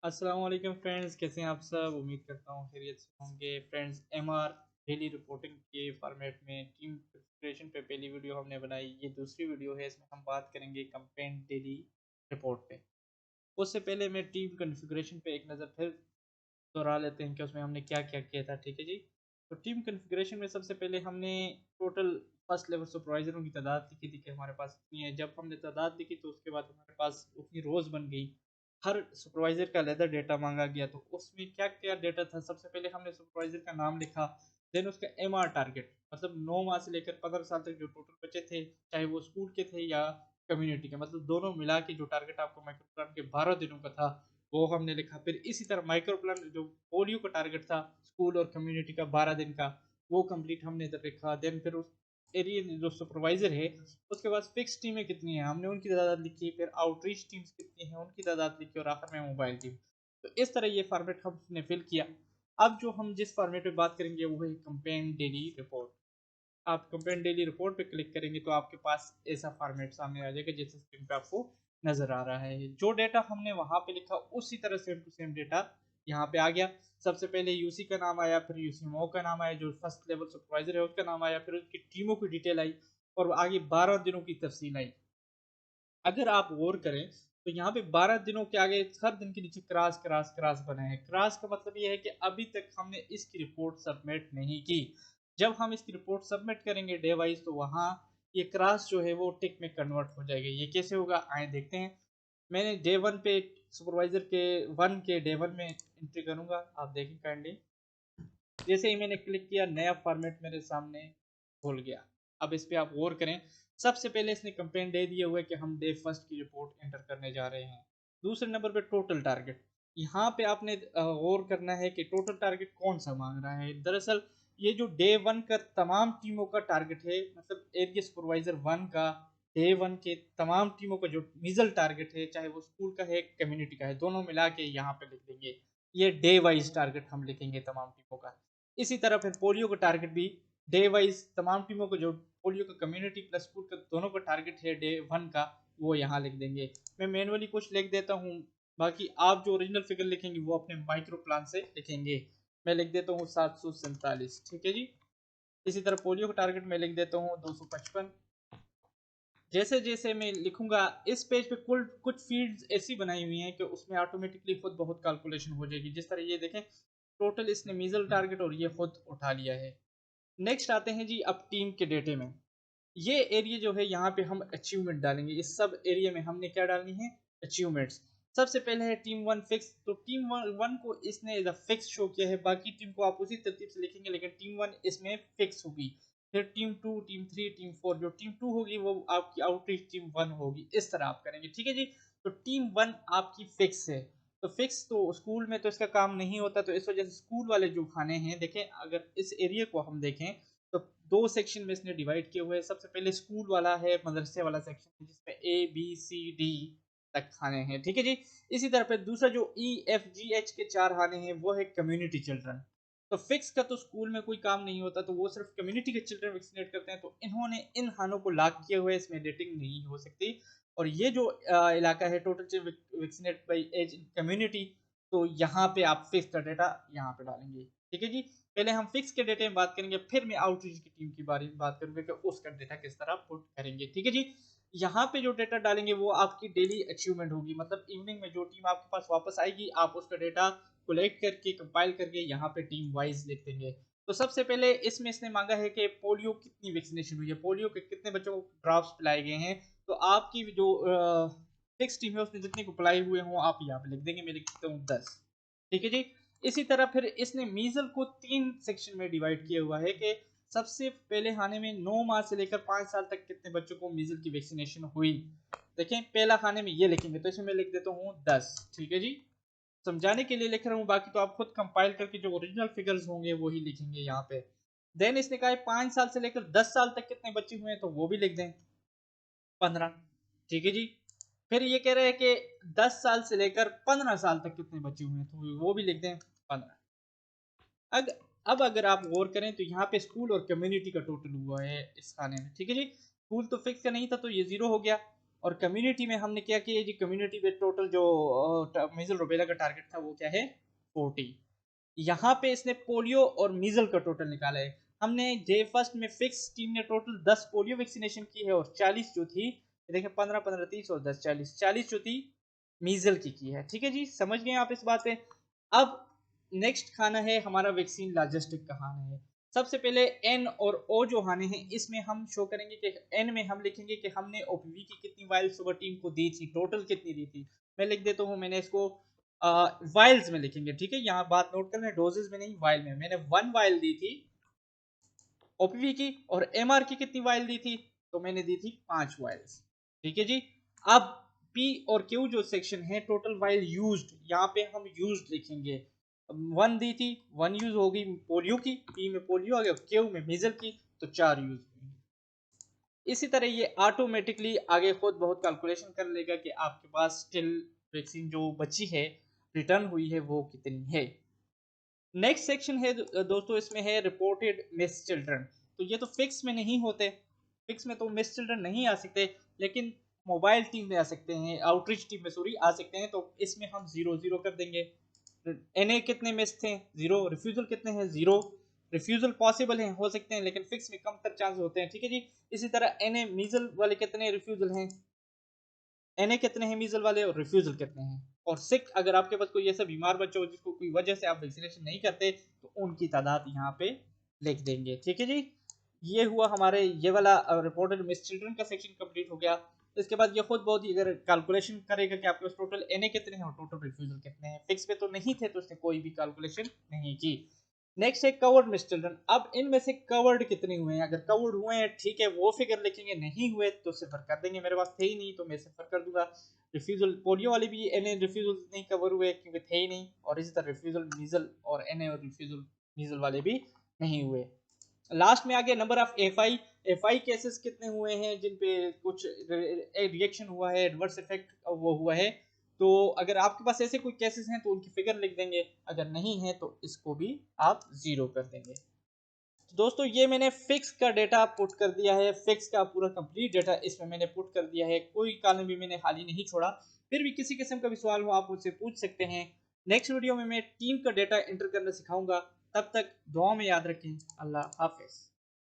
अस्सलाम वालेकुम फ्रेंड्स, कैसे हैं आप सब। उम्मीद करता हूँ खैरियत से होंगे फ्रेंड्स। एमआर डेली रिपोर्टिंग के फॉर्मेट में टीम प्रिपरेशन पे पहली वीडियो हमने बनाई, ये दूसरी वीडियो है। इसमें हम बात करेंगे कंपेन डेली रिपोर्ट पे। उससे पहले मैं टीम कॉन्फ़िगरेशन पे एक नज़र फिर दोहरा लेते हैं कि उसमें हमने क्या क्या किया था। ठीक है जी। तो टीम कॉन्फ़िगरेशन में सबसे पहले हमने टोटल फर्स्ट लेवल सुपरवाइजरों की तादाद लिखी थी कि हमारे पास इतनी है। जब हमने तादाद लिखी तो उसके बाद हमारे पास उतनी रोज़ बन गई। हर सुपरवाइजर का अलग डेटा मांगा गया, तो उसमें क्या क्या डेटा था। सबसे पहले हमने सुपरवाइजर का नाम लिखा, देन उसका एमआर टारगेट, मतलब 9 माह से लेकर 15 साल तक जो टोटल बच्चे थे, चाहे वो स्कूल के थे या कम्युनिटी के, मतलब दोनों मिला के जो टारगेट आपको माइक्रो प्लान के 12 दिनों का था वो हमने लिखा। फिर इसी तरह माइक्रो प्लान जो पोलियो का टारगेट था स्कूल और कम्युनिटी का 12 दिन का, वो कंप्लीट हमने इधर लिखा। देन फिर उस एरिया जो सुपरवाइजर है उसके पास फिक्स टीमें कितनी हैं हमने उनकी तादाद लिखी, फिर आउटरीच टीम्स कितनी हैं उनकी तादाद लिखी, और आखिर में मोबाइल टीम। तो इस तरह ये फॉर्मेट हमने फिल किया। अब जो हम जिस फॉर्मेट पे बात करेंगे वो है कंपेन डेली रिपोर्ट। आप कंपेन डेली रिपोर्ट पे क्लिक करेंगे तो आपके पास ऐसा फॉर्मेट सामने आ जाएगा जैसे स्क्रीन पे आपको नजर आ रहा है। जो डेटा हमने वहां पे लिखा उसी तरह सेम टू सेम डेटा यहाँ पे आ गया। सबसे पहले यूसी का नाम आया, फिर यूसी मो का नाम आया, जो फर्स्ट लेवल सुपरवाइजर है उसका नाम आया, फिर उसकी टीमों की डिटेल आई, और आगे 12 दिनों की तफसील आई। अगर आप गौर करें तो यहाँ पे 12 दिनों के आगे हर दिन के नीचे क्रॉस क्रॉस क्रॉस बना है। क्रॉस का मतलब ये है कि अभी तक हमने इसकी रिपोर्ट सबमिट नहीं की। जब हम इसकी रिपोर्ट सबमिट करेंगे डे वाइज तो वहाँ ये क्रॉस जो है वो टिक में कन्वर्ट हो जाएगा। ये कैसे होगा आए देखते हैं। मैंने डे वन पे सुपरवाइजर के वन के डे वन में एंट्री करूंगा, आप देखें काइंडली। जैसे ही मैंने क्लिक किया नया फॉर्मेट मेरे सामने खुल गया। अब इस पे आप गौर करें। सबसे पहले इसने कंपेन दे दिए हुए कि हम डे फर्स्ट की रिपोर्ट एंटर करने जा रहे हैं। दूसरे नंबर पे टोटल टारगेट, यहाँ पे आपने गौर करना है कि टोटल टारगेट कौन सा मांग रहा है। दरअसल ये जो डे वन का तमाम टीमों का टारगेट है, मतलब एरिया सुपरवाइजर वन का डे वन के तमाम टीमों का जो मीजल टारगेट है, चाहे वो स्कूल का है कम्युनिटी का है, दोनों मिला के यहाँ पे लिख देंगे। ये डे वाइज टारगेट हम लिखेंगे तमाम टीमों का। इसी तरह फिर पोलियो का टारगेट भी डे वाइज तमाम टीमों को, जो पोलियो का कम्युनिटी प्लस स्कूल का दोनों का टारगेट है डे वन का, वो यहाँ लिख देंगे। मैं मैनुअली कुछ लिख देता हूँ, बाकी आप जो ओरिजिनल फिगर लिखेंगे वो अपने माइक्रो प्लान से लिखेंगे। मैं लिख देता हूँ 747, ठीक है जी। इसी तरह पोलियो का टारगेट मैं लिख देता हूँ 255। जैसे जैसे मैं लिखूंगा इस पेज पे कुल कुछ फील्ड्स ऐसी बनाई हुई हैं कि उसमें ऑटोमेटिकली खुद बहुत कैलकुलेशन हो जाएगी। जिस तरह ये देखें, टोटल इसने मीजल टारगेट और ये खुद उठा लिया है। नेक्स्ट आते हैं जी अब टीम के डेटे में। ये एरिया जो है यहाँ पे हम अचीवमेंट डालेंगे। इस सब एरिया में हमने क्या डालनी है, अचीवमेंट्स। सबसे पहले है टीम वन फिक्स, तो टीम वन को इसने एज फिक्स शो किया है। बाकी टीम को आप उसी तरतीब से लिखेंगे लेकिन टीम वन इसमें फिक्स होगी। फिर team two, team three, team four, जो टीम टू होगी वो आपकी आउटरीच टीम वन होगी। इस तरह आप करेंगे, ठीक है जी। तो टीम वन आपकी फिक्स है। तो फिक्स तो स्कूल में तो इसका काम नहीं होता, तो इस वजह से स्कूल वाले जो खाने हैं, देखें अगर इस एरिया को हम देखें तो दो सेक्शन में इसने डिवाइड किए हुए हैं। सबसे पहले स्कूल वाला है, मदरसे वाला सेक्शन है जिसमें ए बी सी डी तक खाने हैं, ठीक है जी। इसी तरह पे दूसरा जो ई एफ जी एच के चार खाने हैं वो है कम्युनिटी चिल्ड्रन। तो फिक्स का तो स्कूल में कोई काम नहीं होता, तो वो सिर्फ कम्युनिटी के चिल्ड्रन वैक्सीनेट करते हैं, तो इन्होंने इन खानों को लॉक किए हुए, इसमें एडिटिंग नहीं हो सकती। और ये जो इलाका है total vaccinate by age in community, तो यहाँ पे आप फिक्स का डेटा यहाँ पे डालेंगे, ठीक है जी। पहले हम फिक्स के डेटा में बात करेंगे, फिर मैं आउटरीच की टीम की बारे में बात करूंगा कि उसका डेटा किस तरह पुट करेंगे, ठीक है जी। यहाँ पे जो डेटा डालेंगे वो आपकी डेली अचीवमेंट होगी, मतलब इवनिंग में जो टीम आपके पास वापस आएगी आप उसका डेटा कलेक्ट करके कंपाइल करके यहाँ पे टीम वाइज लिख देंगे। तो सबसे पहले इसमें इसने मांगा है कि पोलियो कितनी वैक्सीनेशन हुई है, पोलियो के कितने बच्चों को ड्रॉप्स पिलाए गए हैं। तो आपकी जो फिक्स टीम है उसने जितने को पिलाए हुए हों आप यहाँ पे लिख देंगे। मैं लिख देता हूँ 10, ठीक है जी। इसी तरह फिर इसने मीजल को तीन सेक्शन में डिवाइड किया हुआ है कि सबसे पहले खाने में 9 माह से लेकर 5 साल तक कितने बच्चों को मीजल की वैक्सीनेशन हुई। देखें पहला खाने में ये लिखेंगे, तो इसमें मैं लिख देता हूँ 10, ठीक है जी। समझाने के लिए लिख रहा हूँ, बाकी तो आप खुद कंपाइल करके जो ओरिजिनल फिगर्स होंगे वही लिखेंगे यहाँ पे। देन इसने कहा है 5 साल से लेकर 10 साल तक कितने बच्चे हुए हैं, तो वो भी लिख दें 15, ठीक है जी। फिर ये कह रहे हैं कि 10 साल से लेकर 15 साल तक कितने बच्चे हुए हैं, तो वो भी लिख दें 15। अग अब अगर आप गौर करें तो यहाँ पे स्कूल और कम्युनिटी का टोटल हुआ है इस खाने में, ठीक है जी। स्कूल तो फिक्स का नहीं था तो ये जीरो हो गया, और कम्युनिटी में हमने क्या किया जी, कम्युनिटी में टोटल जो मीजल रुबेला का टारगेट था वो क्या है 40। यहाँ पे इसने पोलियो और मीजल का टोटल निकाला है। हमने जे फर्स्ट में फिक्स टीम ने टोटल 10 पोलियो वैक्सीनेशन की है और 40 जो थी, देखिए 15 15 30 और 10 40 जो थी मीजल की है। ठीक है जी, समझ गए आप इस बात पे। अब नेक्स्ट खाना है हमारा वैक्सीन लॉजिस्टिक का खाना है। सबसे पहले एन और ओ जो खाने हैं इसमें हम शो करेंगे कि एन में हम लिखेंगे कि हमने ओपीवी की कितनी वाइल सुबह टीम को दी थी, टोटल कितनी दी थी। मैं लिख देता हूँ, मैंने इसको वाइल्स में लिखेंगे। ठीक है, यहाँ बात नोट कर लें, डोजेस में नहीं वाइल में। मैंने 1 वाइल दी थी ओपीवी की, और एमआर की कितनी वाइल दी थी, तो मैंने दी थी 5 वाइल्स। ठीक है जी। अब पी और क्यू जो सेक्शन है, टोटल वाइल यूज्ड, यहाँ पे हम यूज्ड लिखेंगे। 1 दी थी, 1 यूज होगी पोलियो की, पी में पोलियो आ गया, क्यू में मीजल की, तो 4 यूज हुई। इसी तरह ये ऑटोमेटिकली आगे खुद बहुत कैलकुलेशन कर लेगा कि आपके पास स्टिल वैक्सीन जो बची है, रिटर्न हुई है, वो कितनी है। नेक्स्ट सेक्शन है दोस्तों, इसमें है रिपोर्टेड मिस चिल्ड्रन। तो ये तो फिक्स में नहीं होते, फिक्स में तो मिस चिल्ड्रन नहीं आ सकते, लेकिन मोबाइल टीम में आ सकते हैं, आउटरीच टीम में सॉरी आ सकते हैं। तो इसमें हम 0 0 कर देंगे। एनए कितने मिस थे 0, रिफ्यूजल कितने हैं 0। रिफ्यूजल पॉसिबल है, हो सकते हैं, लेकिन फिक्स में कम तर चांस होते हैं। ठीक है जी। इसी तरह एनए मीजल वाले कितने रिफ्यूजल हैं, एनए कितने हैं मीजल वाले, और रिफ्यूजल कितने हैं। और सिक, अगर आपके पास कोई ऐसा बीमार बच्चा हो जिसको कोई वजह से आप वैक्सीनेशन नहीं करते, तो उनकी तादाद यहाँ पे लिख देंगे। ठीक है जी। ये हुआ हमारे ये वाला रिपोर्टेड मिस चिल्ड्रन का सेक्शन कंप्लीट हो गया। इसके बाद ये खुद बहुत ही अगर कैलकुलेशन करेगा कि आपके पास टोटल एनए कितने हैं और टोटल रिफ्यूजल कितने हैं। फिक्स पे तो नहीं थे, तो उसने कोई भी कैलकुलेशन नहीं की। नेक्स्ट है कवर्ड मिस चिल्ड्रन। अब इनमें से कवर्ड कितने हुए हैं, अगर कवर्ड हुए हैं ठीक है वो फिगर लिखेंगे, नहीं हुए तो सिफर कर देंगे। मेरे पास थे ही नहीं तो मैं सिफर कर दूंगा। रिफ्यूजल पोलियो वाले भी एनए रिफ्यूजल नहीं कवर हुए क्योंकि थे ही नहीं, और इसी तरह रिफ्यूजल मीजल और एनए और रिफ्यूजल मीजल वाले भी नहीं हुए। लास्ट में आ गया number of FI. FI cases कितने हुए हैं जिन पे कुछ रिएक्शन हुआ है, एडवर्स इफेक्ट वो हुआ है। तो अगर आपके पास ऐसे कोई केसेस हैं तो उनकी फिगर लिख देंगे, अगर नहीं है तो इसको भी आप 0 कर देंगे। तो दोस्तों ये मैंने फिक्स का डेटा पुट कर दिया है, फिक्स का पूरा कंप्लीट डेटा इसमें मैंने पुट कर दिया है, कोई कॉलम भी मैंने खाली नहीं छोड़ा। फिर भी किसी किस्म का भी सवाल हो आप मुझसे पूछ सकते हैं। नेक्स्ट वीडियो में मैं टीम का डेटा एंटर करना सिखाऊंगा। तब तक दुआ में याद रखें। अल्लाह हाफिज।